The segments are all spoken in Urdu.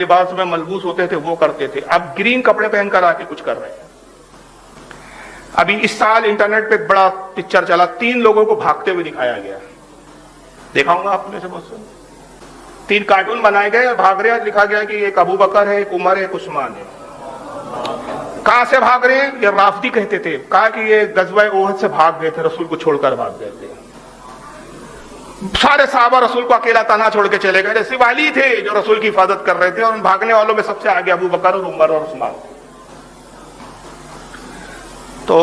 لباس میں ملبوس ہوتے تھے وہ کرتے تھے، اب گرین کپڑے پہن کر آ کے کچھ کر رہے ہیں۔ ابھی اس سال انٹرنیٹ پہ بڑا پکچر چلا، 3 لوگوں کو بھاگتے ہوئے دکھایا گیا، دیکھا ہوگا آپ میں سے بہت سے، 3 کارٹون بنائے گئے، بھاگ رہے ہیں، لکھا گیا کہ ایک ابو بکر ہے، ایک عمر ہے، ایک عثمان ہے۔ کہاں سے بھاگ رہے ہیں؟ یہ رافضی کہتے تھے، کہا کہ یہ غزوہ احد سے بھاگ گئے تھے، رسول کو چھوڑ کر بھاگ گئے تھے۔ سارے صحابہ رسول کو اکیلا تنہا چھوڑ کے چلے گئے، صرف علی تھے جو رسول کی حفاظت کر رہے تھے، اور ان بھاگنے والوں میں سب سے آگے ابو بکر اور عمر اور عثمان تھے۔ تو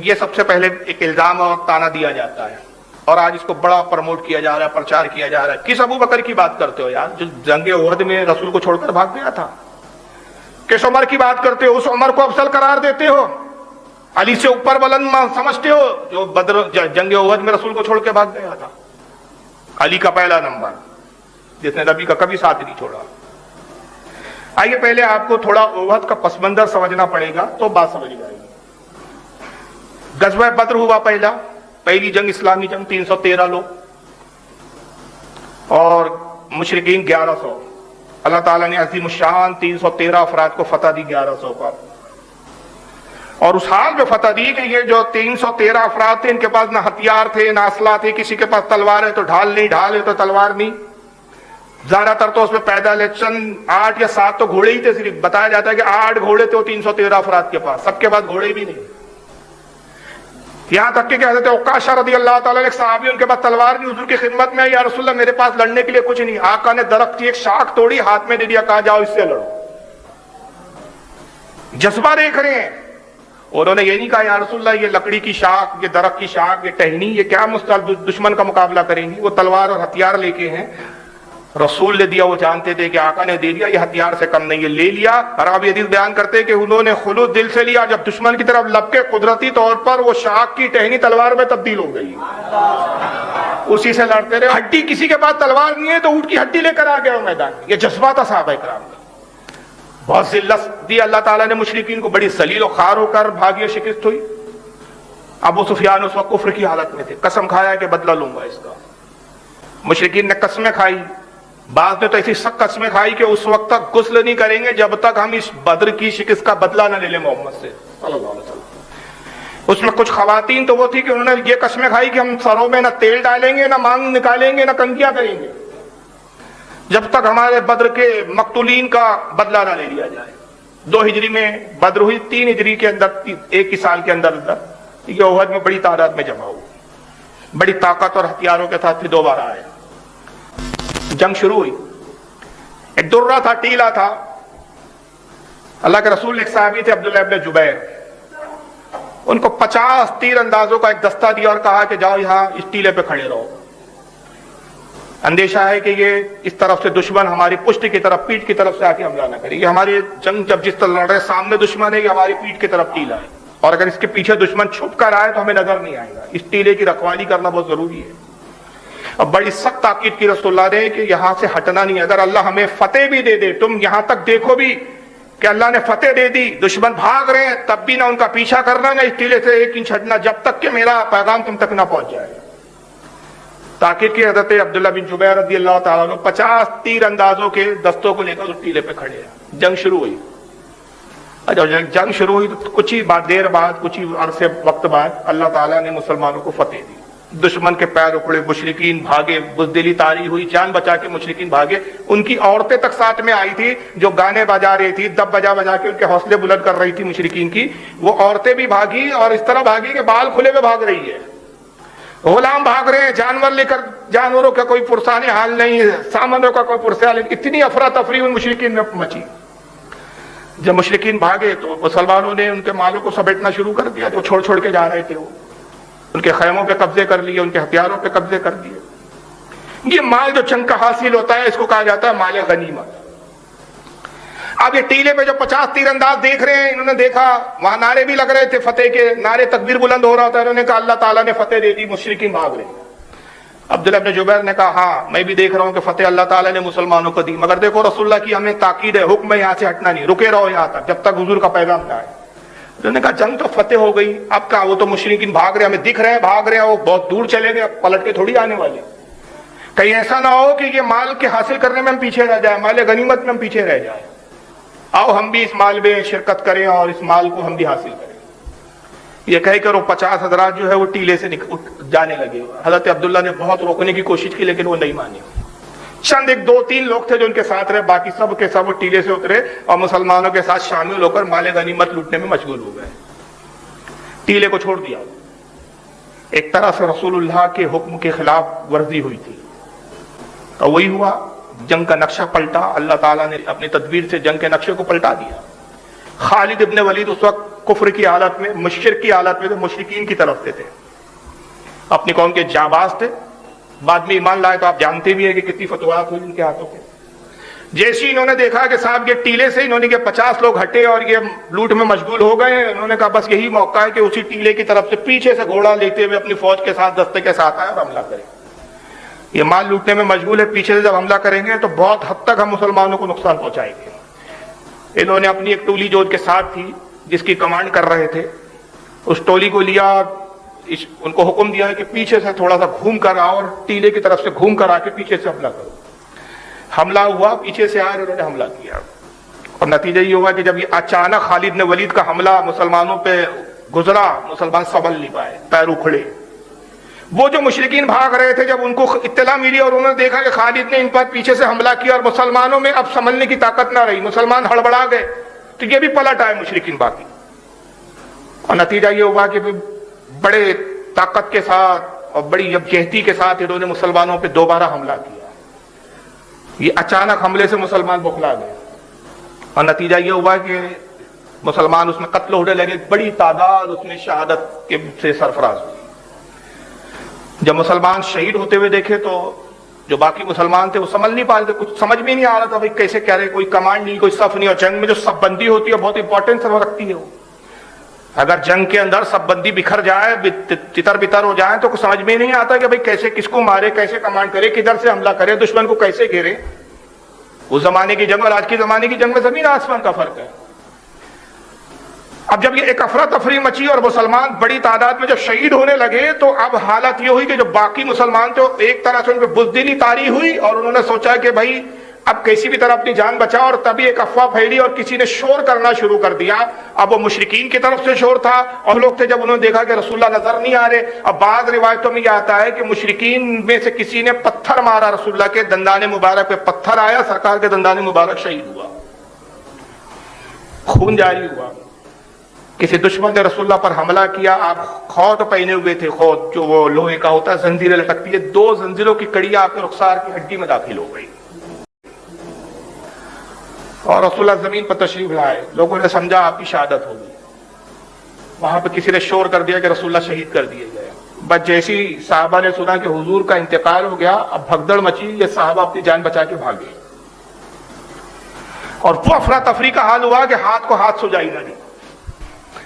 یہ سب سے پہلے ایک الزام اور تانا دیا جاتا ہے، اور آج اس کو بڑا پروموٹ کیا جا رہا ہے، پرچار کیا جا رہا ہے۔ کس ابو بکر کی بات کرتے ہو یار، جو جنگ احد میں رسول کو چھوڑ کر بھاگ گیا تھا؟ کس عمر کی بات کرتے ہو؟ اس عمر کو افضل قرار دیتے ہو؟ علی سے اوپر بلند سمجھتے ہو جو جنگ احد میں رسول کو چھوڑ کے بھاگ گیا تھا؟ علی کا پہلا نمبر، جس نے نبی کا کبھی ساتھ نہیں چھوڑا۔ آئیے پہلے آپ کو تھوڑا احد کا پس منظر سمجھنا پڑے گا تو بات سمجھ جائے گی۔ غزوہ بدر ہوا پہلی جنگ، اسلامی جنگ، 313 لوگ اور مشرکین 1100۔ اللہ تعالیٰ نے عظیم الشان 313 افراد کو فتح دی 1100 پر، اور اس حال میں فتح دی کہ یہ جو 313 افراد تھے، ان کے پاس نہ ہتھیار تھے نہ اسلحہ تھے، کسی کے پاس تلوار ہے تو ڈھال نہیں، ڈھال ہے تو تلوار نہیں، زیادہ تر تو اس میں پیدل ہے، چند 8 یا 7 تو گھوڑے ہی تھے، صرف بتایا جاتا ہے کہ 8 گھوڑے تھے 313 افراد کے پاس، سب کے پاس گھوڑے بھی نہیں۔ یہاں تک کہ حضرت عکاشہ رضی اللہ تعالیٰ ایک صحابی، ان کے پاس تلوار نہیں، حضور کی خدمت میں، یا رسول اللہ میرے پاس لڑنے کے لیے کچھ نہیں۔ آقا نے درخت کی ایک شاخ توڑی، ہاتھ میں دے دیا، کہا جاؤ اس سے لڑو۔ جذبہ دیکھ رہے ہیں، انہوں نے یہ نہیں کہا یا رسول اللہ یہ لکڑی کی شاخ، یہ درخت کی شاخ، یہ ٹہنی، یہ کیا دشمن کا مقابلہ کریں گی؟ وہ تلوار اور ہتھیار لے کے ہیں، رسول نے دیا، وہ جانتے تھے کہ آقا نے دے دیا، یہ ہتھیار سے کم نہیں، یہ لے لیا۔ اور آپ یہ حدیث بیان کرتے کہ انہوں نے خلوص دل سے لیا، جب دشمن کی طرف لپ کے قدرتی طور پر وہ شاخ کی ٹہنی تلوار میں تبدیل ہو گئی، اسی سے لڑتے رہے۔ ہڈی کسی کے پاس تلوار نہیں ہے تو اونٹ کی ہڈی لے کر آ گیا میدان میں۔ یہ جذبہ تھا صحابہ کرام کا۔ بہت ذلت دی اللہ تعالیٰ نے مشرکین کو، بڑی ذلیل و خوار ہو کر بھاگی، شکست ہوئی۔ ابو سفیان اس وقت کفر کی حالت میں تھے، قسم کھایا کہ بدلہ لوں گا اس کا۔ مشرکین نے قسمیں کھائی، بعض نے تو ایسی سخت قسمیں کھائی کہ اس وقت تک غسل نہیں کریں گے جب تک ہم اس بدر کی شکست کا بدلہ نہ لے لیں محمد سے صلی اللہ علیہ وسلم۔ اس میں کچھ خواتین تو وہ تھی کہ انہوں نے یہ قسمیں کھائی کہ ہم سروں میں نہ تیل ڈالیں گے، نہ مانگ نکالیں گے، نہ کنگھیاں کریں گے جب تک ہمارے بدر کے مقتولین کا بدلہ نہ لے لیا جائے۔ 2 ہجری میں بدر ہوئی، 3 ہجری کے اندر، ایک ہی سال کے اندر یہ احد میں بڑی تعداد میں جمع ہوا، بڑی طاقت اور ہتھیاروں کے ساتھ پھر دوبارہ آئے۔ جنگ شروع ہوئی، ایک درہ تھا، ٹیلا تھا، اللہ کے رسول ایک صحابی تھے عبداللہ ابن جبیر، ان کو 50 تیر اندازوں کا ایک دستہ دیا اور کہا کہ جاؤ یہاں اس ٹیلے پہ کھڑے رہو، اندیشہ ہے کہ یہ اس طرف سے دشمن ہماری پشت کی طرف، پیٹھ کی طرف سے آ کے حملہ نہ کرے۔ یہ ہماری جنگ جب جس طرح لڑ رہے، سامنے دشمن ہے، یہ ہماری پیٹھ کی طرف ٹیلا ہے، اور اگر اس کے پیچھے دشمن چھپ کر آئے تو ہمیں نظر نہیں آئے گا، اس ٹیلے کی رکھوالی کرنا بہت ضروری ہے۔ اب بڑی سخت تاکید کی رسول اللہ نے کہ یہاں سے ہٹنا نہیں، اگر اللہ ہمیں فتح بھی دے دے، تم یہاں تک دیکھو بھی کہ اللہ نے فتح دے دی، دشمن بھاگ رہے ہیں، تب بھی نہ ان کا پیچھا کرنا، نہ اس ٹیلے سے 1 انچ ہٹنا جب تک کہ میرا پیغام تم تک نہ پہنچ جائے۔ تاکید کی حضرت عبداللہ بن جبیر رضی اللہ تعالیٰ عنہ 50 تیر اندازوں کے دستوں کو لے کر اس ٹیلے پہ کھڑے ہیں۔ جنگ شروع ہوئی، جنگ شروع ہوئی تو کچھ ہی دیر بعد، کچھ ہی عرصے وقت بعد اللہ تعالیٰ نے مسلمانوں کو فتح دی۔ دشمن کے پیر اکھڑے، مشرکین بھاگے، بزدلی طاری ہوئی، جان بچا کے مشرکین بھاگے۔ ان کی عورتیں تک ساتھ میں آئی تھی جو گانے بجا رہی تھی، دب بجا بجا کے ان کے حوصلے بلند کر رہی تھی مشرکین کی، وہ عورتیں بھی بھاگی، اور اس طرح بھاگی کہ بال کھلے میں بھاگ رہی ہے۔ غلام بھاگ رہے ہیں، جانور لے کر، جانوروں کا کوئی پرسان حال نہیں، سامانوں کا کوئی پرسان نہیں، اتنی افراتفری ان مشرکین میں مچی۔ جب مشرکین بھاگے تو مسلمانوں نے ان کے مالوں کو سمیٹنا شروع کر دیا جو چھوڑ چھوڑ کے جا رہے تھے، وہ ان کے خیموں پہ قبضے کر لیے، ان کے ہتھیاروں پہ قبضے کر دیے۔ یہ مال جو جنگ کا حاصل ہوتا ہے اس کو کہا جاتا ہے مال غنیمت۔ اب یہ ٹیلے پہ جو 50 تیر انداز دیکھ رہے ہیں، انہوں نے دیکھا وہاں نعرے بھی لگ رہے تھے، فتح کے نعرے، تکبیر بلند ہو رہا تھا، انہوں نے کہا اللہ تعالیٰ نے فتح دے دی، مشرکین بھاگ رہے ہیں۔ عبداللہ ابن جبیر نے کہا ہاں میں بھی دیکھ رہا ہوں کہ فتح اللہ تعالیٰ نے مسلمانوں کو دی، مگر دیکھو رسول اللہ کی ہمیں تاکید ہے، حکم ہے یہاں سے ہٹنا نہیں، رکے رہو یہاں تک جب تک حضور کا پیغام نہ آئے۔ انہوں نے کہا جنگ تو فتح ہو گئی، اب کہا وہ تو مشرکین بھاگ رہے ہیں، ہمیں دکھ رہے ہیں بھاگ رہے ہیں، وہ بہت دور چلے گئے، اب پلٹ کے تھوڑی آنے والے۔ کہیں ایسا نہ ہو کہ یہ مال کے حاصل کرنے میں ہم پیچھے رہ جائیں، مال غنیمت میں ہم پیچھے رہ جائیں، آؤ ہم بھی اس مال میں شرکت کریں اور اس مال کو ہم بھی حاصل کریں۔ یہ کہہ کر وہ 50 حضرات جو ہے وہ ٹیلے سے جانے لگے۔ حضرت عبداللہ نے بہت روکنے کی کوشش کی لیکن وہ نہیں مانی۔ چند ایک 2-3 لوگ تھے جو ان کے ساتھ رہے، باقی سب کے سب وہ ٹیلے سے اترے اور مسلمانوں کے ساتھ شامل ہو کر مال غنیمت لوٹنے میں مشغول ہو گئے، ٹیلے کو چھوڑ دیا۔ ایک طرح سے رسول اللہ کے حکم کے خلاف ورزی ہوئی تھی، اور وہی ہوا، جنگ کا نقشہ پلٹا۔ اللہ تعالیٰ نے اپنی تدبیر سے جنگ کے نقشے کو پلٹا دیا۔ خالد ابن ولید اس وقت کفر کی حالت میں، مشرک کی حالت میں تھے، مشرکین کی طرف سے تھے، اپنی قوم کے جانباز تھے، بعد میں ایمان لائے تو آپ جانتے بھی ہیں کہ کتنی فتوحات ہوئی ان کے ہاتھوں پہ۔ جیسے انہوں نے دیکھا کہ صاحب یہ ٹیلے سے انہوں نے کہ 50 لوگ ہٹے اور یہ لوٹ میں مشغول ہو گئے، انہوں نے کہا بس یہی موقع ہے کہ اسی ٹیلے کی طرف سے پیچھے سے گھوڑا لیتے ہوئے اپنی فوج کے ساتھ، دستے کے ساتھ آئے اور حملہ کریں۔ یہ مال لوٹنے میں مشغول ہے، پیچھے سے جب حملہ کریں گے تو بہت حد تک ہم مسلمانوں کو نقصان پہنچائیں گے۔ انہوں نے اپنی ایک ٹولی جو ان کے ساتھ تھی، جس کی کمانڈ کر رہے تھے، اس ٹولی کو لیا، ان کو حکم دیا ہے کہ پیچھے سے تھوڑا سا گھوم کر آؤ اور ٹیلے کی طرف سے گھوم کر آ کے پیچھے سے حملہ کرو۔ حملہ ہوا، پیچھے سے آئے، انہوں نے حملہ کیا، اور نتیجہ یہ ہوا کہ جب یہ اچانک خالد نے ولید کا حملہ مسلمانوں پہ گزرا، مسلمان سنبھل نہیں پائے، پیر اکھڑے۔ وہ جو مشرکین بھاگ رہے تھے، جب ان کو اطلاع ملی اور انہوں نے دیکھا کہ خالد نے ان پر پیچھے سے حملہ کیا اور مسلمانوں میں اب سنبھلنے کی طاقت نہ رہی، مسلمان ہڑبڑا گئے، تو یہ بھی پلٹ آئے مشرکین باقی، اور نتیجہ یہ ہوا کہ بڑے طاقت کے ساتھ اور بڑی یکجہتی کے ساتھ انہوں نے مسلمانوں پہ دوبارہ حملہ کیا۔ یہ اچانک حملے سے مسلمان بخلا گئے، اور نتیجہ یہ ہوا کہ مسلمان اس میں قتل ہونے لگے، بڑی تعداد اس میں شہادت کے سے سرفراز ہوئی۔ جب مسلمان شہید ہوتے ہوئے دیکھے تو جو باقی مسلمان تھے وہ سمجھ نہیں پا رہے تھے، کچھ سمجھ بھی نہیں آ رہا تھا بھائی کیسے کہہ رہے، کوئی کمانڈ نہیں، کوئی صف نہیں، اور جنگ میں جو صف بندی ہوتی ہے بہت امپورٹنٹ صف رکھتی ہے وہ۔ اگر جنگ کے اندر صف بندی بکھر جائے، تتر بتر ہو جائے تو کچھ سمجھ میں نہیں آتا کہ بھائی کیسے کس کو مارے، کیسے کمانڈ کرے، کدھر سے حملہ کرے، دشمن کو کیسے گھیرے۔ اس زمانے کی جنگ اور آج کے زمانے کی جنگ میں زمین آسمان کا فرق ہے۔ اب جب یہ ایک افراتفری مچی اور مسلمان بڑی تعداد میں جب شہید ہونے لگے تو اب حالت یہ ہوئی کہ جو باقی مسلمان تھے ایک طرح سے ان پہ بزدلی طاری ہوئی، اور انہوں نے سوچا کہ بھائی اب کسی بھی طرح اپنی جان بچا، اور تبھی ایک افواہ پھیلی اور کسی نے شور کرنا شروع کر دیا۔ اب وہ مشرکین کی طرف سے شور تھا، اور لوگ تھے جب انہوں نے دیکھا کہ رسول اللہ نظر نہیں آ رہے۔ اب بعض روایتوں میں یہ آتا ہے کہ مشرکین میں سے کسی نے پتھر مارا، رسول اللہ کے دندان مبارک پہ پتھر آیا، سرکار کے دندان مبارک شہید ہوا، خون جاری ہوا۔ کسی دشمن نے رسول اللہ پر حملہ کیا، آپ خود پہنے ہوئے تھے، خود جو وہ لوہے کا ہوتا ہے، زنجیریں لٹکتی ہے، 2 زنجیروں کی کڑیاں آپ کے رخسار کی ہڈی میں داخل ہو گئی، اور رسول اللہ زمین پر تشریف لائے۔ لوگوں نے سمجھا آپ کی شہادت ہوگی، وہاں پہ کسی نے شور کر دیا کہ رسول اللہ شہید کر دیے گئے۔ بس جیسی صحابہ نے سنا کہ حضور کا انتقال ہو گیا، اب بھگدڑ مچی، یہ صحابہ اپنی جان بچا کے بھاگے، اور وہ افراتفری کا حال ہوا کہ ہاتھ کو ہاتھ سجائی نہ دی،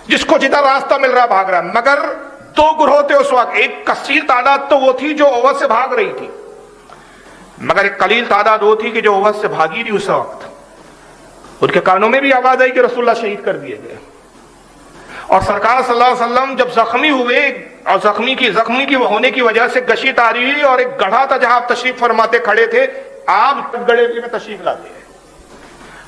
جس کو جدھر راستہ مل رہا بھاگ رہا۔ مگر 2 گروہ تھے اس وقت، ایک کثیر تعداد تو وہ تھی جو اوت سے بھاگ رہی تھی، مگر ایک قلیل تعداد وہ تھی کہ جو اوت سے بھاگی تھی۔ اس وقت ان کے کانوں میں بھی آواز آئی کہ رسول اللہ شہید کر دیے گئے، اور سرکار صلی اللہ علیہ وسلم جب زخمی ہوئے، اور زخمی کی ہونے کی وجہ سے گشی تاری ہوئی، اور ایک گڑھا تھا جہاں آپ تشریف فرماتے کھڑے تھے، آپ گڑھے میں تشریف لاتے ہیں۔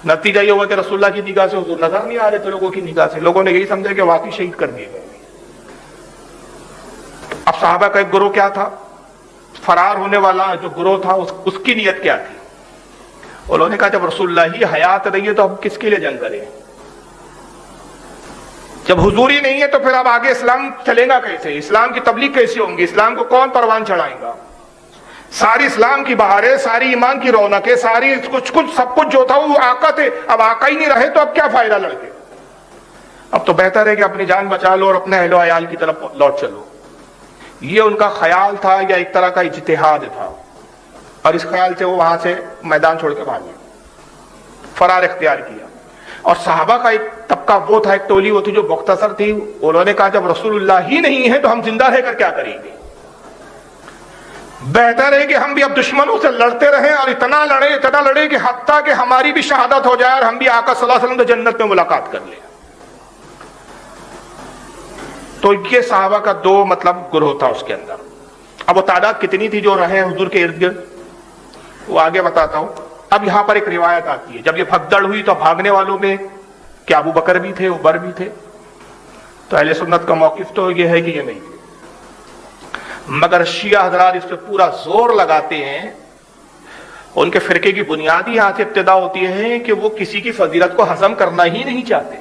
نتیجہ یہ ہوا کہ رسول اللہ کی نگاہ سے حضور نظر نہیں آ رہے تھے، لوگوں کی نگاہ سے لوگوں نے یہی سمجھا کہ واقعی شہید کر دیے گئے۔ اب صحابہ کا ایک گروہ کیا تھا، فرار ہونے والا جو گروہ تھا اس کی نیت کیا تھی؟ انہوں نے کہا جب رسول اللہ ہی حیات رہی ہے تو ہم کس کے لیے جنگ کریں؟ جب حضور ہی نہیں ہے تو پھر اب آگے اسلام چلے گا کیسے؟ اسلام کی تبلیغ کیسی ہوں گی؟ اسلام کو کون پروان چڑھائے گا؟ ساری اسلام کی بہاریں، ساری ایمان کی رونقیں، ساری کچھ سب کچھ جو تھا وہ آقا تھے، اب آقا ہی نہیں رہے تو اب کیا فائدہ لڑکے؟ اب تو بہتر ہے کہ اپنی جان بچا لو اور اپنے اہل و عیال کی طرف لوٹ چلو۔ یہ ان کا خیال تھا یا ایک طرح کا اجتہاد تھا، اور اس خیال سے وہ وہاں سے میدان چھوڑ کے بھاگے، فرار اختیار کیا۔ اور صحابہ کا ایک طبقہ وہ تھا، ایک ٹولی وہ تھی جو مختصر تھی، انہوں نے کہا جب رسول اللہ ہی نہیں ہے تو ہم زندہ رہ کر کیا کریں گے؟ بہتر ہے کہ ہم بھی اب دشمنوں سے لڑتے رہیں، اور اتنا لڑے کہ حتیٰ کہ ہماری بھی شہادت ہو جائے اور ہم بھی آقا صلی اللہ علیہ وسلم سے جنت میں ملاقات کر لیں۔ تو یہ صحابہ کا 2 گروہ تھا اس کے اندر۔ اب وہ تعداد کتنی تھی جو رہے حضور کے ارد گرد؟ وہ آگے بتاتا ہوں. اب یہاں پر ایک روایت آتی ہے جب یہ بھگدڑ ہوئی تو بھاگنے والوں میں کیا ابو بکر بھی تھے, عمر بھی تھے؟ تو اہل سنت کا موقف تو یہ ہے کہ یہ نہیں تھے, مگر شیعہ حضرات اس پہ پورا زور لگاتے ہیں. ان کے فرقے کی بنیادی یہاں سے ابتدا ہوتی ہے کہ وہ کسی کی فضیلت کو ہضم کرنا ہی نہیں چاہتے.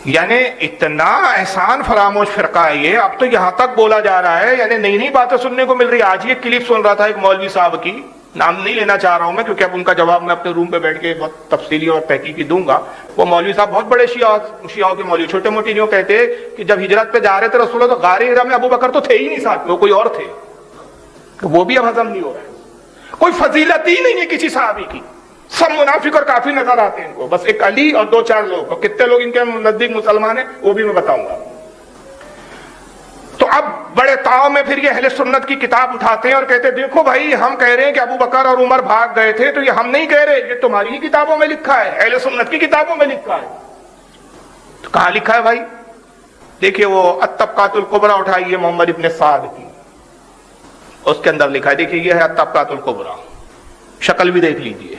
یعنی اتنا احسان فراموش فرقہ ہے یہ. اب تو یہاں تک بولا جا رہا ہے, یعنی نئی نئی باتیں سننے کو مل رہی. آج یہ کلپ سن رہا تھا ایک مولوی صاحب کی, نام نہیں لینا چاہ رہا ہوں میں کیونکہ اب ان کا جواب میں اپنے روم پہ بیٹھ کے بہت تفصیلی اور تحقیقی دوں گا. وہ مولوی صاحب بہت بڑے شیعوں کے مولوی, چھوٹے موٹے نہیں, کہتے کہ جب ہجرت پہ جا رہے تھے رسول اللہ تو غار ہرا میں ابو بکر تو تھے ہی نہیں ساتھ, وہ کوئی اور تھے. وہ بھی اب ہضم نہیں ہو رہا ہے. کوئی فضیلت ہی نہیں ہے کسی صحابی کی, سب منافق اور کافر نظر آتے ہیں ان کو. بس ایک علی اور دو چار لوگ, اور کتنے لوگ ان کے نزدیک مسلمان ہیں وہ بھی میں بتاؤں گا. تو اب بڑے تاؤ میں پھر یہ اہل سنت کی کتاب اٹھاتے ہیں اور کہتے ہیں دیکھو بھائی ہم کہہ رہے ہیں کہ ابو بکر اور عمر بھاگ گئے تھے, تو یہ ہم نہیں کہہ رہے, یہ تمہاری ہی کتابوں میں لکھا ہے, اہل سنت کی کتابوں میں لکھا ہے. تو کہاں لکھا ہے بھائی؟ دیکھیے وہ الطبقات الکبریٰ اٹھائیے محمد ابن سعد کی, اس کے اندر لکھا ہے. دیکھیے یہ ہے الطبقات الکبریٰ, شکل بھی دیکھ لیجیے.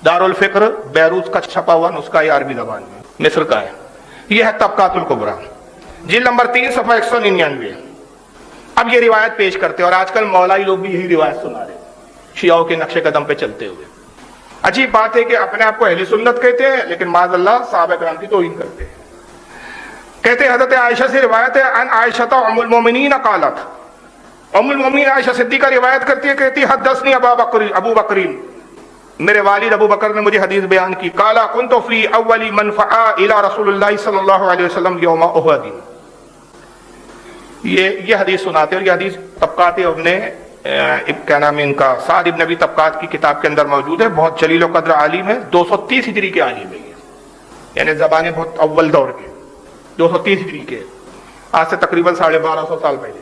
دارالفکر بیروت کا چھپا ہوا نسخہ ہے, عربی زبان میں, مصر کا ہے. یہ ہے طبقات الکبریٰ, جلد نمبر 3 صفحہ 199. اب یہ روایت پیش کرتے ہیں, اور آج کل مولائی لوگ بھی یہی روایت سنا رہے ہیں شیعوں کے نقش قدم پہ چلتے ہوئے. عجیب بات ہے کہ اپنے آپ کو اہل سنت کہتے ہیں لیکن معاذ اللہ صحابہ کرام کی توہین کرتے ہیں. کہتے ہیں حضرت عائشہ سے روایت ہے ان عائشہ ام المومنین قالت, ام المومنین عائشہ صدیقہ روایت کرتی ہے, کہتی حدثنی ابو بکرین, میرے والد ابو بکر نے مجھے حدیث بیان کی. قالا كنت في اول من فعا الى رسول اللہ صلی اللہ علیہ وسلم یوم احد. یہ حدیث سناتے ہیں, اور یہ حدیث طبقات ابن کیا نام ہے ان کا, سعد ابن ابی طبقات کی کتاب کے اندر موجود ہے. بہت جلیل و قدر عالم ہے, 230 ہجری کے عالم ہے, یعنی زبانیں بہت اول دور کے, 230 ہجری کے, آج سے تقریباً 1250 سال پہلے.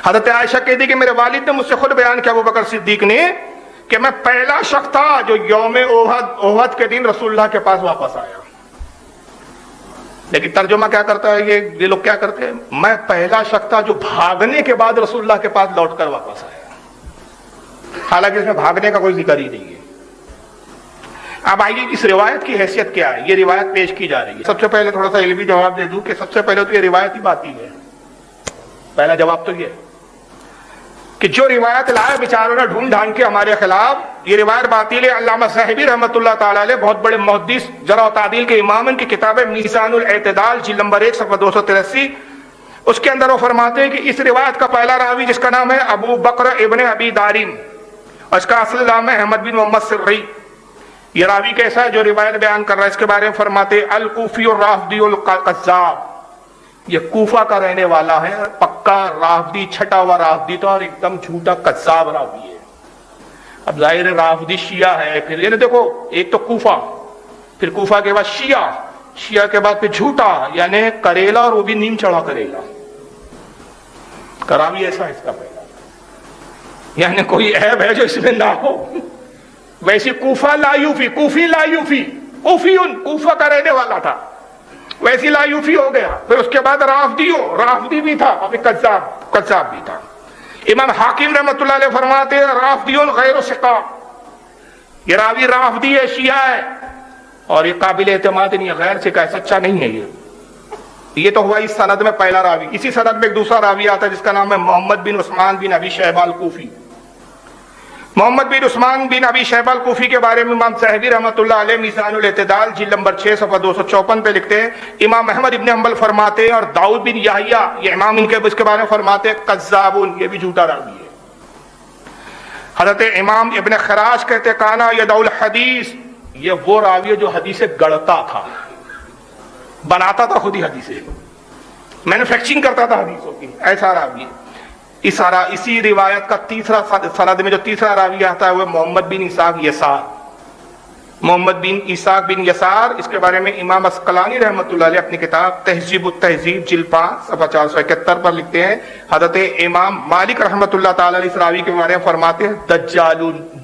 حضرت عائشہ کہتی کہ میرے والد نے مجھ سے خود بیان کیا, ابو بکر صدیق نے, کہ میں پہلا شخص تھا جو یوم احد کے دن رسول اللہ کے پاس واپس آیا. لیکن ترجمہ کیا کرتا ہے یہ لوگ کیا کرتے ہیں, میں پہلا شخص تھا جو بھاگنے کے بعد رسول اللہ کے پاس لوٹ کر واپس آیا. حالانکہ اس میں بھاگنے کا کوئی ذکر ہی نہیں ہے. اب آئیے اس روایت کی حیثیت کیا ہے, یہ روایت پیش کی جا رہی ہے. سب سے پہلے تھوڑا سا علمی جواب دے دوں کہ سب سے پہلے تو یہ روایت ہی باطل ہے. پہلا جواب تو یہ ہے کہ جو روایت لائے بیچاروں نے ڈھونڈ ڈھانڈ کے ہمارے خلاف, یہ روایت باطل ہے. علامہ صاحبی رحمۃ اللہ تعالیٰ علیہ بہت بڑے محدث, جرح و تعدیل کے امام, ان کی کتاب ہے میزان الاعتدال, جلد نمبر 1 صفحہ 283. اس کے اندر وہ فرماتے ہیں کہ اس روایت کا پہلا راوی جس کا نام ہے ابو بکر ابن ابی دارین, اور اس کا اصل نام ہے احمد بن محمد سری. یہ راوی کیسا ہے جو روایت بیان کر رہا ہے, اس کے بارے میں فرماتے الکوفی الرافدی القذاب, یہ کوفہ کا رہنے والا ہے, پکا رافدی, چھٹا ہوا رافدی تھا, اور ایک دم جھوٹا قذاب راوی ہے. اب ظاہر رافدی شیعہ ہے, پھر یہ دیکھو ایک تو کوفہ, پھر کوفہ کے بعد شیعہ, شیعہ کے بعد پھر جھوٹا, یعنی کریلا, اور وہ بھی نیم چڑھا کریلا. راوی ایسا اس کا پہلا, یعنی کوئی عیب ہے جو اس میں نہ ہو. ویسی کوفہ لا یوفی, کوفی لا یوفی, کوفیون کوفہ کا رہنے والا تھا, ویسی لا یوفی ہو گیا. پھر اس کے بعد رافدی بھی تھا, ابھی قذاب بھی تھا. امام حاکم رحمۃ اللہ علیہ فرماتے ہیں رافدیون غیر ثقہ, یہ راوی رافدی ہے, شیعہ ہے, اور یہ قابل اعتماد نہیں ہے, غیر ثقہ ہے, سچا نہیں ہے. یہ تو ہوا اس سند میں پہلا راوی. اسی سند میں ایک دوسرا راوی آتا ہے جس کا نام ہے محمد بن عثمان بن ابی شیبہ الکوفی. محمد بن عثمان بن ابی شیبہ الکوفی کے بارے میں امام صاحبی رحمۃ اللہ علیہ میزان الاعتدال جلد نمبر 6 صفحہ 254 پہ لکھتے ہیں, امام احمد ابن حنبل فرماتے ہیں, اور داؤد بن یحییٰ, یہ امام ان کے اس کے بارے میں فرماتے ہیں کذابون, یہ بھی جھوٹا راوی ہے. حضرت امام ابن خراش کہتے کانا یدع الحدیث, یہ وہ راوی ہے جو حدیث گڑتا تھا, بناتا تھا خود ہی حدیثیں, مینوفیکچرنگ کرتا تھا حدیثوں کی, ایسا راوی ہے. اسی روایت کا تیسرا سند میں جو تیسرا راوی آتا ہے وہ محمد بن اسحاق یسار. محمد بن اسحاق بن یسار, اس کے بارے میں امام اسقلانی رحمۃ اللہ علیہ اپنی کتاب تہذیب التہذیب جلد 5 صفحہ 471 پر لکھتے ہیں, حضرت امام مالک رحمۃ اللہ تعالی علیہ اس راوی کے بارے میں فرماتے ہیں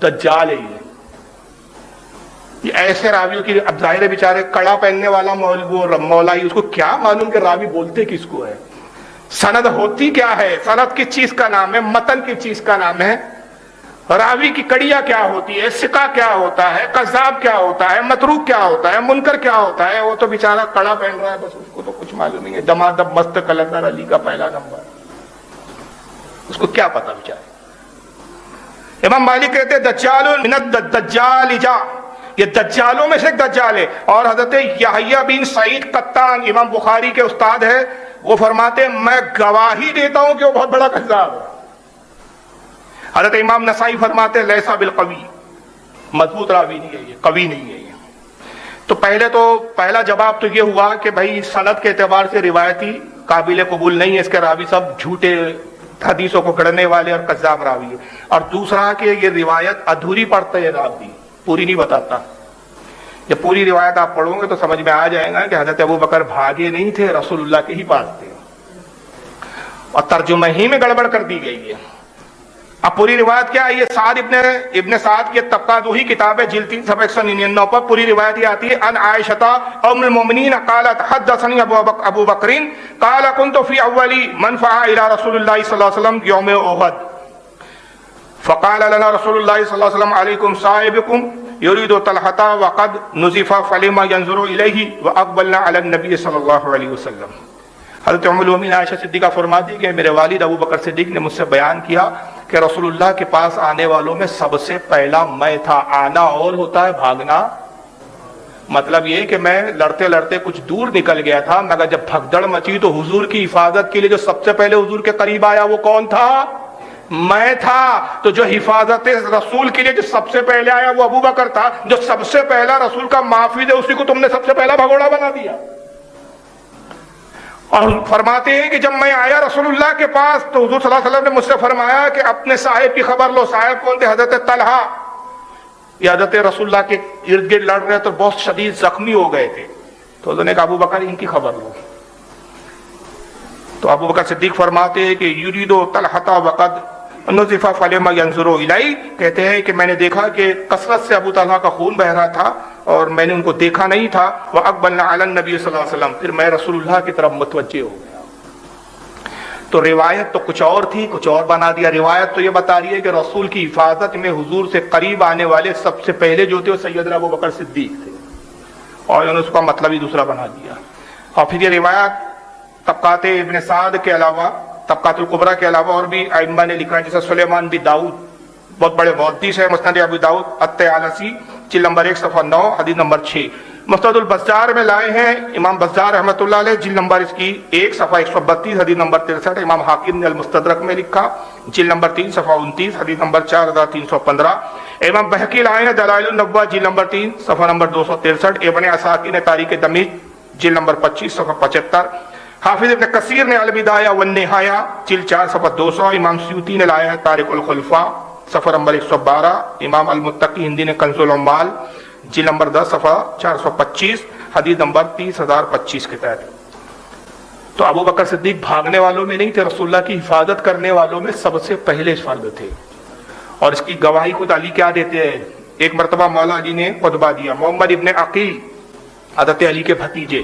دجال ہے. یہ ایسے راویوں کی, اب ظاہر بیچارے کڑا پہننے والا مولائی, اس کو کیا معلوم کہ راوی بولتے کس کو ہے. سند ہوتی کیا ہے, سند کس چیز کا نام ہے, متن کس چیز کا نام ہے, راوی کی کڑیاں کیا ہوتی ہے، سکا کیا ہوتا ہے، کذاب کیا ہوتا ہے، متروک کیا ہوتا ہے، منکر کیا ہوتا ہے. وہ تو بیچارہ کڑا پہن رہا ہے، بس اس کو تو کچھ معلوم نہیں ہے. دمادم مست کلندر علی کا پہلا نمبر، اس کو کیا پتا بیچارے. امام مالک کہتے ہیں دجال من الدجال جا، یہ دجالوں میں سے ایک دجال ہے. اور حضرت یحییٰ بن سعید قطان امام بخاری کے استاد ہے، وہ فرماتے ہیں میں گواہی دیتا ہوں کہ وہ بہت بڑا کذاب ہے. حضرت امام نسائی فرماتے ہیں لیسا بالقوی، مضبوط راوی نہیں ہے یہ، قوی نہیں ہے یہ. تو پہلا جواب تو یہ ہوا کہ بھائی سند کے اعتبار سے روایتی قابل قبول نہیں ہے، اس کے راوی سب جھوٹے حدیثوں کو گڑھنے والے اور کذاب راوی ہے. اور دوسرا کہ یہ روایت ادھوری پڑھتا ہے راوی، پوری نہیں بتاتا. جب پوری روایت آپ پڑھو گے تو سمجھ میں آ جائے گا کہ حضرت ابو بکر بھاگے نہیں تھے، رسول اللہ کے ہی پاس تھے، اور ترجمہ ہی میں گڑبڑ کر دی گئی ہے. اب پوری روایت کیا ہے؟ یہ سعد ابن سعد کی طبقات وہی کتاب ہے، جلد 3 صفحہ 199 پر پوری روایت یہ آتی ہے. ان عائشہ ام المؤمنین قالت حدثني ابو بکر قال كنت في اول من فعل الى رسول الله صلی اللہ علیہ وسلم يوم احد فقال لنا رسول الله صلی اللہ علیہ وسلم عليكم صاحبكم يريد طلحة وقد نزف فلما ينظر اليه واقبلنا على النبي صلی اللہ علیہ وسلم. حضرت ام المؤمنین عائشہ صدیقہ فرماتی کہ میرے والد ابو بکر صدیق نے مجھ سے بیان کیا کہ رسول اللہ کے پاس آنے والوں میں سب سے پہلا میں تھا. آنا اور ہوتا ہے بھاگنا، مطلب یہ کہ میں لڑتے لڑتے کچھ دور نکل گیا تھا، مگر جب بھگدڑ مچی تو حضور کی حفاظت کے لیے جو سب سے پہلے حضور کے قریب آیا وہ کون تھا؟ میں تھا. تو جو حفاظت رسول کے لیے جو سب سے پہلے آیا وہ ابو بکر تھا. جو سب سے پہلا رسول کا محافظ ہے اسی کو تم نے سب سے پہلا بھگوڑا بنا دیا. اور فرماتے ہیں کہ جب میں آیا رسول اللہ کے پاس تو حضور صلی اللہ علیہ وسلم نے مجھ سے فرمایا کہ اپنے صاحب کی خبر لو. صاحب کون تھے؟ حضرت طلحہ. یہ حضرت رسول اللہ کے ارد گرد لڑ رہے تو بہت شدید زخمی ہو گئے تھے. تو حضور نے کہا ابو بکر ان کی خبر لو. تو ابو بکر صدیق فرماتے ہیں کہ یرید طلحہ وقد نزف فلما ينظر الی، کہتے ہیں کہ میں نے دیکھا کہ کثرت سے ابو طلحہ کا خون بہ رہا تھا اور میں نے ان کو دیکھا نہیں تھا. وَأَقْبَلْنَا عَلَى النَّبِيِّ صلی اللہ علیہ وسلم، پھر میں رسول اللہ کی طرف متوجہ ہو گیا. تو روایت تو کچھ اور تھی، کچھ اور بنا دیا. روایت تو یہ بتا رہی ہے کہ رسول کی حفاظت میں حضور سے قریب آنے والے سب سے پہلے جو تھے وہ سیدنا ابو بکر صدیق تھے، اور انہوں نے اس کا مطلب ہی دوسرا بنا دیا. اور پھر یہ روایت طبقات ابن سعد کے علاوہ، طبقات الکبریٰ کے علاوہ اور بھی ائمہ نے لکھا ہے، جیسے سلیمان بن داؤد بہت بڑے محدث ہے، مسند ابی داؤد الطیالسی جلد نمبر 1 صفحہ 9 حدیث نمبر 6. مسند البزار میں لائے ہیں امام بزار رحمۃ اللہ علیہ، جلد نمبر اس کی 1 صفحہ 132 حدیث نمبر 63. امام حاکم نے المستدرک میں لکھا جلد نمبر 3 صفحہ 29 حدیث نمبر 4315. امام بہقی لائے ہیں دلائل النبوہ جلد نمبر 3 صفحہ نمبر 263. ابن عساکر نے تاریخ دمشق جلد نمبر 25 صفحہ 75. حافظ ابن کثیر نے البدایہ والنہایہ جلد 4 صفحہ 200. امام سیوطی نے لایا ہے تاریخ الخلفاء صفحہ نمبر 112. امام المتقی ہندی نے کنز العمال جلد نمبر 10 صفحہ 425 حدیث نمبر 30,025 کے تحت. تو ابو بکر صدیق بھاگنے والوں میں نہیں تھے، رسول اللہ کی حفاظت کرنے والوں میں سب سے پہلے فرد تھے. اور اس کی گواہی خود علی کیا دیتے ہیں. ایک مرتبہ مولا علی نے خطبہ دیا. محمد ابن عقیل حضرت علی کے بھتیجے،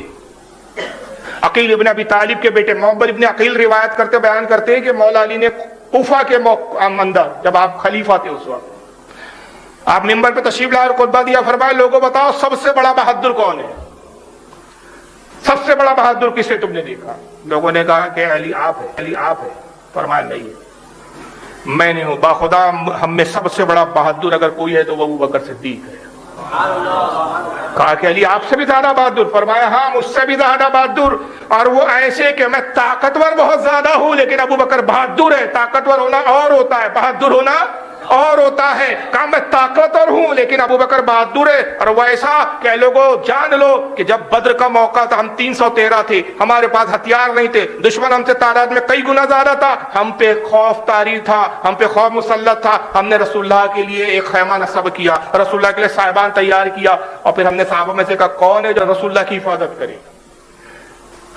عقیل ابن ابی طالب کے بیٹے محمد ابن عقیل روایت کرتے بیان کرتے ہیں کہ مولا علی نے کوفہ کے اندر جب آپ خلیفہ تھے اس وقت آپ منبر پہ تشریف لائے اور خطبہ دیا. فرمایا لوگوں بتاؤ سب سے بڑا بہادر کون ہے؟ سب سے بڑا بہادر کسے تم نے دیکھا؟ لوگوں نے کہا کہ علی آپ ہے، علی آپ ہے. فرمایا نہیں ہے، میں نہیں ہوں، باخدا ہم میں سب سے بڑا بہادر اگر کوئی ہے تو وہ ابو بکر صدیق ہے. کہا کہ علی آپ سے بھی زیادہ بہادر؟ فرمایا ہاں مجھ سے بھی زیادہ بہادر، اور وہ ایسے کہ میں طاقتور بہت زیادہ ہوں لیکن ابو بکر بہادر ہے. طاقتور ہونا اور ہوتا ہے، بہادر ہونا اور ہوتا ہے. کہا میں طاقتور ہوں لیکن ابو بکر بہادر ہے. اور وہ ایسا کہ لوگوں جان لو کہ جب بدر کا موقع تھا ہم 313 تھے، ہمارے پاس ہتھیار نہیں تھے، دشمن ہم سے تعداد میں کئی گنا زیادہ تھا، ہم پہ خوف طاری تھا، ہم پہ خوف مسلط تھا. ہم نے رسول اللہ کے لیے ایک خیمہ نصب کیا، رسول اللہ کے لیے صاحبان تیار کیا، اور پھر ہم نے صحابہ میں سے کہا کون ہے جو رسول اللہ کی حفاظت کرے.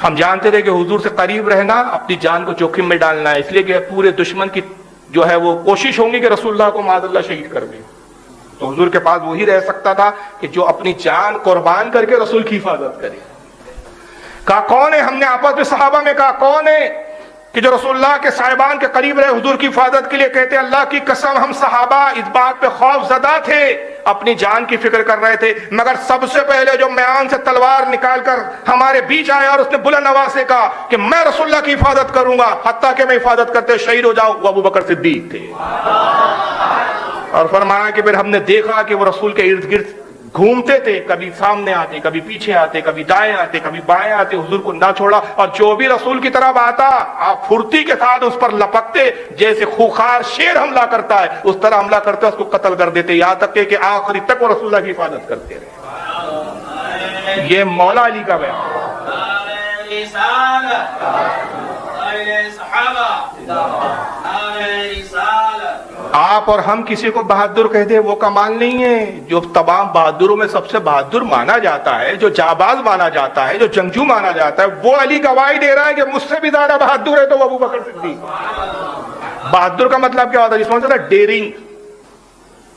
ہم جانتے تھے کہ حضور سے قریب رہنا اپنی جان کو جوخم میں ڈالنا ہے، اس لیے کہ پورے دشمن کی جو ہے وہ کوشش ہوں گی کہ رسول اللہ کو معاذ اللہ شہید کر دے. تو حضور کے پاس وہی رہ سکتا تھا کہ جو اپنی جان قربان کر کے رسول کی حفاظت کرے. کہا کون ہے؟ ہم نے آپس میں صحابہ میں کہا کون ہے؟ کہ جو رسول اللہ کے صاحبان کے قریب رہے حضور کی حفاظت کے لیے کہتے اللہ کی قسم ہم صحابہ اس بات پہ خوف زدہ تھے، اپنی جان کی فکر کر رہے تھے، مگر سب سے پہلے جو میان سے تلوار نکال کر ہمارے بیچ آیا اور اس نے بلند آواز سے کہا کہ میں رسول اللہ کی حفاظت کروں گا حتیٰ کہ میں حفاظت کرتے شہید ہو جاؤں، وہ ابو بکر صدیق تھے۔ اور فرمایا کہ پھر ہم نے دیکھا کہ وہ رسول کے ارد گرد گھومتے تھے، کبھی سامنے آتے، کبھی پیچھے آتے، کبھی دائیں آتے، کبھی بائیں آتے، حضور کو نہ چھوڑا، اور جو بھی رسول کی طرف آتا آپ پھرتی کے ساتھ اس پر لپکتے، جیسے خوخار شیر حملہ کرتا ہے اس طرح حملہ کرتے، اس کو قتل کر دیتے، یہاں تک کہ آخری تک وہ رسول اللہ کی حفاظت کرتے رہے۔ یہ مولا علی کا بیان۔ آپ اور ہم کسی کو بہادر کہتے وہ کمال نہیں ہے، جو تمام بہادروں میں سب سے بہادر مانا جاتا ہے، جو جاباز مانا جاتا ہے، جو جنگجو مانا جاتا ہے، وہ علی گواہی دے رہا ہے کہ مجھ سے بھی زیادہ بہادر ہے تو وہ ابو بکر صدیق۔ بہادر کا مطلب کیا ہوتا ہے؟ جس میں ہوتا ہے ڈیرنگ،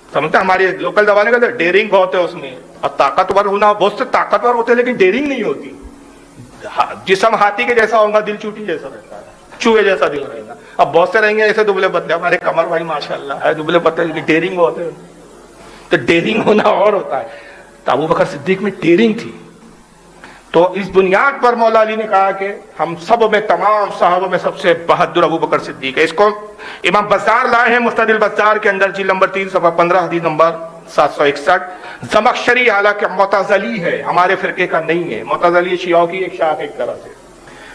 سمجھتا ہمارے لوکل زبانے کا ڈیرنگ بہت ہے اس میں، اور طاقتور ہونا، بہت سے طاقتور ہوتے ہیں لیکن ڈیرنگ نہیں ہوتی۔ جسم ہاتھی کے جیسا ہوگا، دل چوٹی جیسا رہتا ہے، چوہے جیسا دل رہے گا۔ اب بہت سے رہیں گے ایسے دبلے پتلے، ہمارے کمر بھائی ماشاءاللہ ہے دبلے پتلے، ڈیرنگ ہوتے ہیں، تو ڈیرنگ ہونا اور ہوتا ہے، تو ابو بکر صدیق میں ڈیرنگ تھی۔ تو اس بنیاد پر مولا علی نے کہا کہ ہم سب میں، تمام صحابہ میں سب سے بہادر ابو بکر صدیق ہے۔ اس کو امام بزار لائے ہیں مستدل البزار کے اندر، جلد نمبر 3 صفحہ 15 حدیث نمبر 761۔ زمخشری حالانکہ معتزلی ہے، ہمارے فرقے کا نہیں ہے، معتزلی شیعوں کی ایک شاخ ایک طرح سے،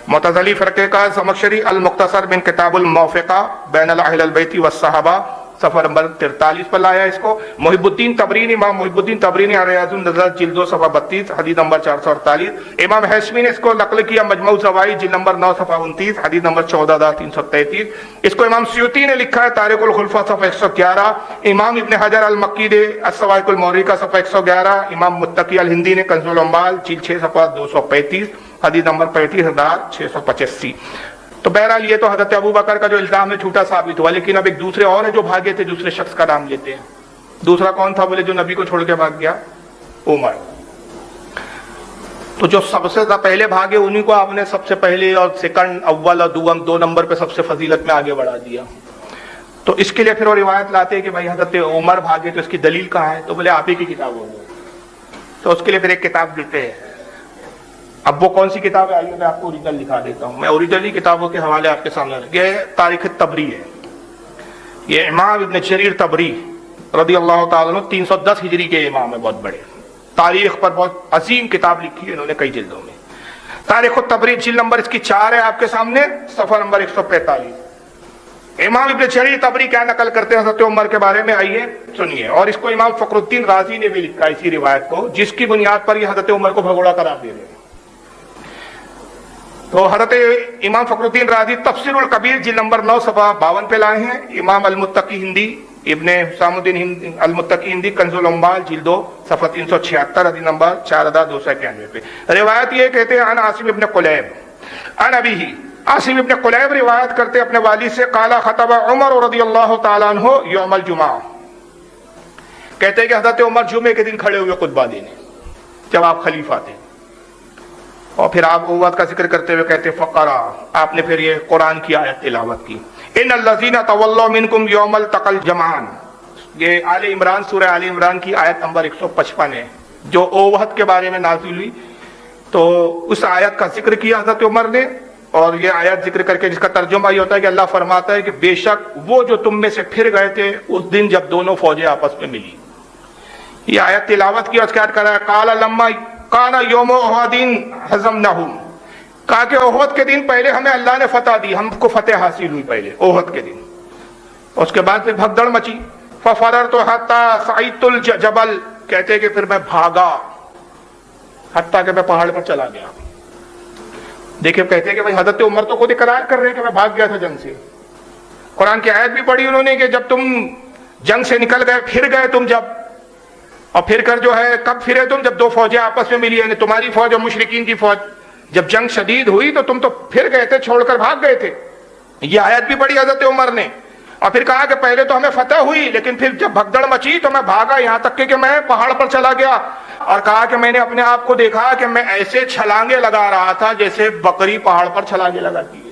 معتزلی فرقے کا زمخشری المختصر من کتاب الموفقہ بین اہل البیت والصحابہ صفحہ نمبر 43 پر لایا اس کو۔ محب الدین تبرینی، امام محب الدین تبرینی ریاض النظر جلد 2 صفحہ 32 حدیث نمبر 448۔ امام حشمی نے اس کو نقل کیا مجموع زوائد جلد نمبر 9 صفحہ 29 حدیث نمبر 14333۔ اس کو امام سیوطی نے لکھا ہے تاریخ الخلفاء صفحہ 111۔ امام ابن حجر المکی نے الصواعق المورقہ صفحہ 111۔ امام متقی الہندی نے کنز العمال جلد 6 صفحہ 235 حدیث نمبر 35685۔ تو بہرحال یہ تو حضرت ابو بکر کا جو الزام ہے جھوٹا ثابت ہوا، لیکن اب ایک دوسرے اور ہیں جو بھاگے تھے، دوسرے شخص کا نام لیتے ہیں۔ دوسرا کون تھا؟ بولے جو نبی کو چھوڑ کے بھاگ گیا، عمر۔ تو جو سب سے پہلے بھاگے انہی کو آپ نے سب سے پہلے اور سیکنڈ، اول اور دوم 2 نمبر پہ سب سے فضیلت میں آگے بڑھا دیا۔ تو اس کے لیے پھر وہ روایت لاتے ہیں کہ بھائی حضرت عمر بھاگے تو اس کی دلیل کہاں ہے؟ تو بولے آپ ہی کی کتاب ہوگی۔ تو اس کے لیے پھر ایک کتاب دیتے ہیں۔ اب وہ کون سی کتاب ہے؟ آئیے میں آپ کو اوریجنل دکھا دیتا ہوں۔ میں اوریجنلی کتابوں کے حوالے آپ کے سامنے یہ تاریخ تبری ہے، یہ امام ابن جریر تبری رضی اللہ تعالیٰ عنہ 310 ہجری کے امام ہے، بہت بڑے، تاریخ پر بہت عظیم کتاب لکھی ہے انہوں نے کئی جلدوں میں۔ تاریخ التبری جلد نمبر اس کی 4 ہے آپ کے سامنے، صفحہ نمبر 145۔ امام ابن جریر تبری کیا نقل کرتے ہیں حضرت عمر کے بارے میں؟ آئیے سنیے۔ اور اس کو امام فخر الدین رازی نے بھی لکھا اسی روایت کو، جس کی بنیاد پر یہ حضرت عمر کو بھگوڑا قرار دے رہے ہیں۔ تو حضرت امام فخر الدین رازی تفسیر الکبیر جلد نمبر 9 صفحہ 52 پہ لائے ہیں۔ امام المتقی ہندی ابن حسام الدین المتقی ہندی کنز العمال جلد 2 صفحہ 376 حدیث نمبر 4291 پہ۔ روایت یہ کہتے ہیں عن عاصم ابن قلیب عن ابیہ، عاصم ابن قلیب روایت کرتے اپنے والد سے، قال خطب عمر رضی اللہ تعالیٰ عنہ یوم الجمعہ، کہتے ہیں کہ حضرت عمر جمعے کے دن کھڑے ہوئے خطبہ دینے جب آپ خلیفہ تھے، اور پھر آپ قوت کا ذکر کرتے ہوئے کہتے فقرا، آپ نے پھر یہ قرآن کی آیت تلاوت کی، ان الذین تولوا منکم یوم التقى الجمعان، یہ آل عمران، سورہ آل عمران کی آیت نمبر 155 ہے جو اوہد کے بارے میں نازل ہوئی۔ تو اس آیت کا ذکر کیا حضرت عمر نے، اور یہ آیت ذکر کر کے جس کا ترجمہ یہ ہوتا ہے کہ اللہ فرماتا ہے کہ بے شک وہ جو تم میں سے پھر گئے تھے اس دن جب دونوں فوجیں آپس میں ملی، یہ آیت تلاوت کی اور اس کے بعد کہا قال لما کانا یوم احد ہزمناہم، کہا کہ احد کے دن پہلے ہمیں اللہ نے فتح دی، ہم کو فتح حاصل ہوئی پہلے احد کے دن، اس کے بعد پھر بھگدڑ مچی، ففررت حتی صعدت الجبل، کہتے کہ پھر میں بھاگا حتیٰ کہ میں پہاڑ پر چلا گیا۔ دیکھیں کہتے ہیں کہ بھائی حضرت عمر تو خود اقرار کر رہے ہیں کہ میں بھاگ گیا تھا جنگ سے، قرآن کی آیت بھی پڑھی انہوں نے کہ جب تم جنگ سے نکل گئے، پھر گئے تم جب، اور پھر کر جو ہے کب پھرے تم؟ جب دو فوجیں آپس میں ملی، یعنی تمہاری فوج اور مشرکین کی فوج، جب جنگ شدید ہوئی تو تم تو پھر گئے تھے، چھوڑ کر بھاگ گئے تھے۔ یہ آیت بھی پڑھی حضرت عمر نے، اور پھر کہا کہ پہلے تو ہمیں فتح ہوئی لیکن پھر جب بھگدڑ مچی تو میں بھاگا یہاں تک کہ میں پہاڑ پر چلا گیا، اور کہا کہ میں نے اپنے آپ کو دیکھا کہ میں ایسے چھلانگے لگا رہا تھا جیسے بکری پہاڑ پر چھلانگے لگاتی ہے۔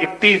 31,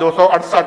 268।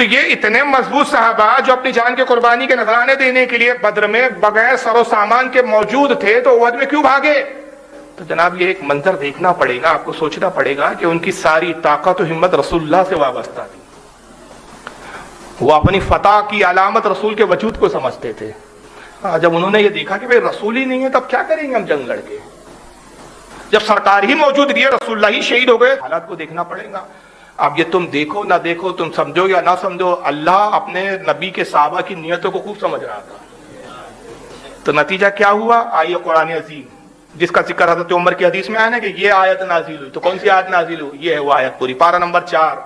تو یہ اتنے مضبوط صحابہ جو اپنی جان کے قربانی کے نذرانے دینے کے لیے بدر میں بغیر سر و سامان کے موجود تھے تو احد میں کیوں بھاگے؟ تو جناب یہ ایک منظر دیکھنا پڑے گا، آپ کو سوچنا پڑے گا کہ ان کی ساری طاقت و ہمت رسول اللہ سے وابستہ تھی. وہ اپنی فتح کی علامت رسول کے وجود کو سمجھتے تھے. جب انہوں نے یہ دیکھا کہ بھئی رسول ہی نہیں ہے تب کیا کریں گے ہم جنگ لڑ کے، جب سرکار ہی موجود نہیں ہے، رسول اللہ ہی شہید ہو گئے، حالات کو دیکھنا پڑے گا. اب یہ تم دیکھو نہ دیکھو، تم سمجھو یا نہ سمجھو، اللہ اپنے نبی کے صحابہ کی نیتوں کو خوب سمجھ رہا تھا. تو نتیجہ کیا ہوا؟ آئیے قرآن عظیم جس کا ذکر حضرت عمر کی حدیث میں آیا نا کہ یہ آیت نازل ہوئی. تو کون سی آیت نازل ہوئی؟ یہ ہے وہ آیت پوری، پارہ نمبر 4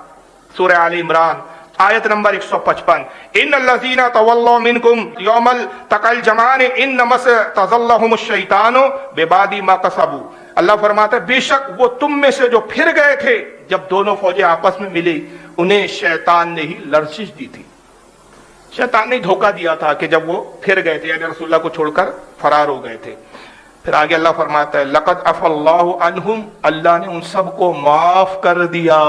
سورہ آل عمران آیت نمبر 155. ان الذین تولوا منکم یوم التقى الجمعان انما استزلهم الشیطان ببعض ما کسبوا. اللہ فرماتا ہے بے شک وہ تم میں سے جو پھر گئے تھے جب دونوں فوجیں آپس میں ملی، انہیں شیطان نے ہی لرزش دی تھی. شیطان نے دھوکہ دیا تھا کہ جب وہ پھر گئے تھے، یعنی رسول اللہ کو چھوڑ کر فرار ہو گئے تھے. پھر آگے اللہ فرماتا ہے لقد عفا اللہ عنہم، اللہ نے ان سب کو معاف کر دیا.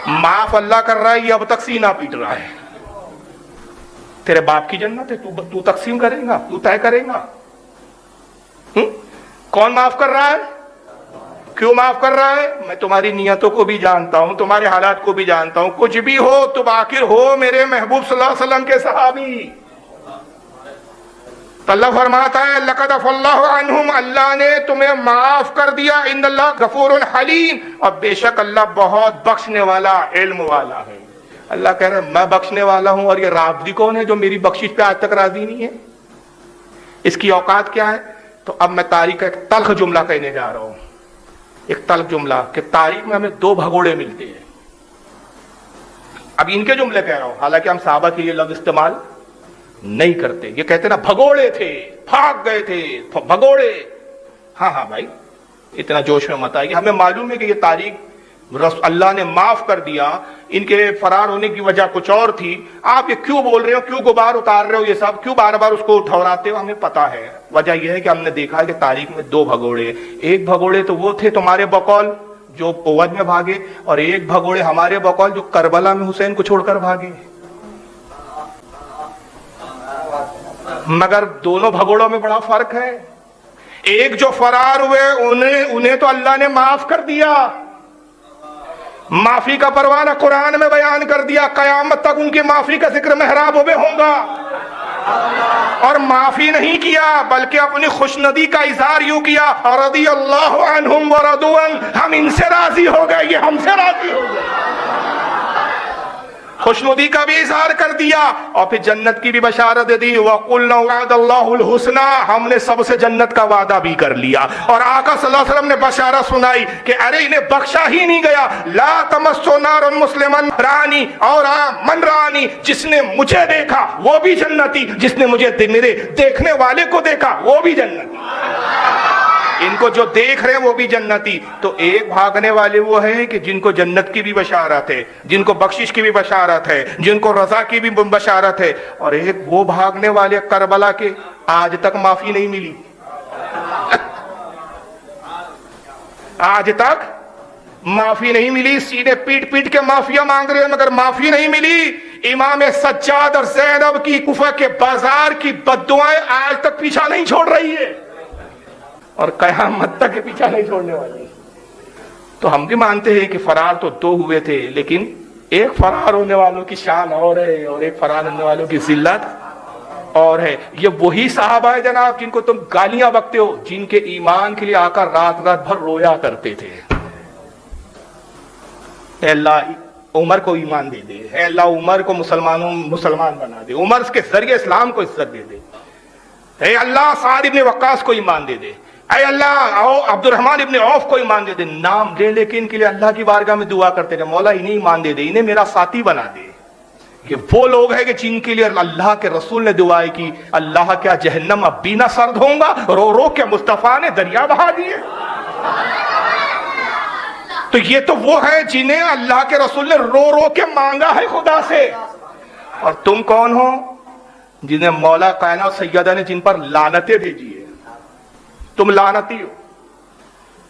معاف اللہ کر رہا ہے، یہ اب تک سینہ پیٹ رہا ہے. تیرے باپ کی جنت ہے، تو تقسیم کرے گا، تو طے کرے گا. کون معاف کر رہا ہے؟ کیوں معاف کر رہا ہے؟ میں تمہاری نیتوں کو بھی جانتا ہوں، تمہارے حالات کو بھی جانتا ہوں. کچھ بھی ہو تم آخر ہو میرے محبوب صلی اللہ علیہ وسلم کے صحابی. تو اللہ فرماتا ہے لقد عفا اللہ عنہم، اللہ نے تمہیں معاف کر دیا. ان اللہ غفور حلیم، اور بے شک اللہ بہت بخشنے والا علم والا ہے. اللہ کہہ رہا ہے میں بخشنے والا ہوں، اور یہ راضی کون ہے جو میری بخشش پہ آج تک راضی نہیں ہے؟ اس کی اوقات کیا ہے؟ تو اب میں تاریخ کا ایک تلخ جملہ کہنے جا رہا ہوں. ایک تلخ جملہ کہ تاریخ میں ہمیں 2 بھگوڑے ملتے ہیں. اب ان کے جملے کہہ رہا ہوں، حالانکہ ہم صحابہ کے یہ لفظ استعمال نہیں کرتے. یہ کہتے نا بھگوڑے تھے، بھاگ گئے تھے، بھگوڑے. ہاں بھائی اتنا جوش میں مت آئیے. ہمیں معلوم ہے کہ یہ تاریخ اللہ نے معاف کر دیا. ان کے فرار ہونے کی وجہ کچھ اور تھی. آپ یہ کیوں بول رہے ہو، کیوں غبار اتار رہے ہو، یہ سب کیوں بار بار اس کو ٹھہراتے ہو؟ ہمیں پتا ہے. وجہ یہ ہے کہ ہم نے دیکھا ہے کہ تاریخ میں 2 بھگوڑے. ایک بھگوڑے تو وہ تھے تمہارے بقول جو احد میں بھاگے، اور ایک بھگوڑے ہمارے بقول جو کربلا میں حسین کو چھوڑ کر بھاگے. مگر دونوں بھگوڑوں میں بڑا فرق ہے. ایک جو فرار ہوئے انہیں تو اللہ نے معاف کر دیا، معافی کا پروانہ قرآن میں بیان کر دیا. قیامت تک ان کی معافی کا ذکر محراب میں ہوگا. اور معافی نہیں کیا بلکہ اپنی خوشندی کا اظہار یوں کیا رضی اللہ عنہم ورضوا عنہ، ہم ان سے راضی ہو گئے، یہ ہم سے راضی ہو گئے. خوشنودی کا بھی اظہار کر دیا اور پھر جنت کی بھی بشارت دے دی. وَقُلْنَا وَعَدَ اللَّهُ الْحُسْنَى، ہم نے سب سے جنت کا وعدہ بھی کر لیا. اور آقا صلی اللہ علیہ وسلم نے بشارت سنائی کہ ارے انہیں بخشا ہی نہیں گیا. لا تمسو نار مسلمن رانی اور من رانی، جس نے مجھے دیکھا وہ بھی جنتی، جس نے مجھے میرے دیکھنے والے کو دیکھا وہ بھی جنتی. ان کو جو دیکھ رہے ہیں وہ بھی جنتی. تو ایک بھاگنے والے وہ ہیں کہ جن کو جنت کی بھی بشارت ہے، جن کو بخشش کی بھی بشارت ہے، جن کو رضا کی بھی بشارت ہے. اور ایک وہ بھاگنے والے کربلا کے آج تک معافی نہیں ملی، آج تک معافی نہیں ملی. سینے پیٹ پیٹ کے معافیا مانگ رہے ہیں مگر معافی نہیں ملی. امام سجاد اور زینب کی کوفہ کے بازار کی بددعائیں آج تک پیچھا نہیں چھوڑ رہی ہے، اور قیامت تک پیچھا نہیں چھوڑنے والی. تو ہم بھی مانتے ہیں کہ فرار تو 2 ہوئے تھے، لیکن ایک فرار ہونے والوں کی شان اور ہے اور ایک فرار ہونے والوں کی ذلت اور ہے. یہ وہی صحابہ ہے جناب جن کو تم گالیاں بکتے ہو، جن کے ایمان کے لیے آقا رات رات بھر رویا کرتے تھے. اے اللہ عمر کو ایمان دے دے، اے اللہ عمر کو مسلمان بنا دے، عمر کے ذریعے اسلام کو عزت دے دے. اے اللہ سعد ابن وقاص کو ایمان دے دے، اے اللہ عبد الرحمن ابن عوف کو ایمان دے دے. نام لے لے کے ان کے لیے اللہ کی بارگاہ میں دعا کرتے رہے، مولا انہیں ایمان دے دے، انہیں میرا ساتھی بنا دے. کہ وہ لوگ ہیں کہ جن کے لیے اللہ کے رسول نے دعائیں کی اللہ کیا جہنم اب بھی نہ سرد ہوں گا، رو رو کے مصطفیٰ نے دریا بہا دیے. تو یہ تو وہ ہے جنہیں اللہ کے رسول نے رو رو کے مانگا ہے خدا سے. اور تم کون ہو؟ جنہیں مولا کائنات سیدہ نے جن پر لعنتیں بھیجی ہے. تم لعنتی ہو.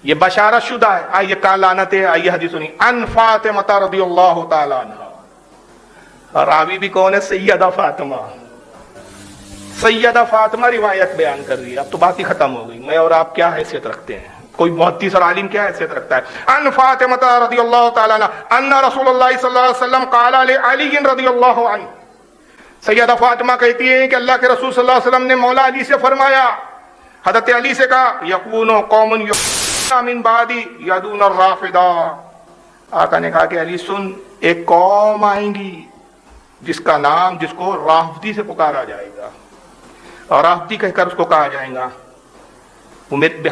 یہ بشارت شدہ ہے. آئیے کہاں لعنت ہے, آئیے حدیث سنی. ان فاطمہ رضی اللہ تعالی عنہا, راوی بھی کون ہے؟ سیدہ فاطمہ. سیدہ فاطمہ روایت بیان کر رہی ہے. اب تو بات ہی ختم ہو گئی. میں اور آپ کیا حیثیت رکھتے ہیں؟ کوئی محدث اور عالم کیا حیثیت رکھتا ہے؟ ان فاطمہ رضی اللہ تعالی عنہ ان رسول اللہ صلی اللہ علیہ وسلم قال لعلی رضی اللہ عنہ. سیدہ فاطمہ کہتی ہیں کہ اللہ کے رسول صلی اللہ علیہ وسلم نے مولا علی سے فرمایا, حضرت علی سے کہا, یکون قوم من بعدی یدون الرافضہ. آقا نے کہا کہ علی سن, ایک قوم آئیں گی جس کا نام, جس کو رافضی سے پکارا جائے گا, اور رافضی کہہ کر اس کو کہا جائے گا.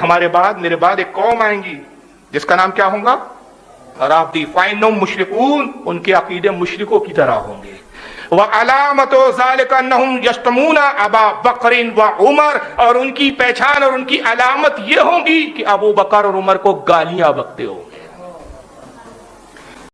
ہمارے بعد, میرے بعد ایک قوم آئیں گی جس کا نام کیا ہوگا؟ رافضی. فإنہم مشرکون, ان کے عقیدے مشرکوں کی طرح ہوں گے. وعلامت ذالک انہم یشتمون ابا بکر وعمر, اور ان کی پہچان اور ان کی علامت یہ ہوگی کہ ابو بکر اور عمر کو گالیاں بکتے ہو.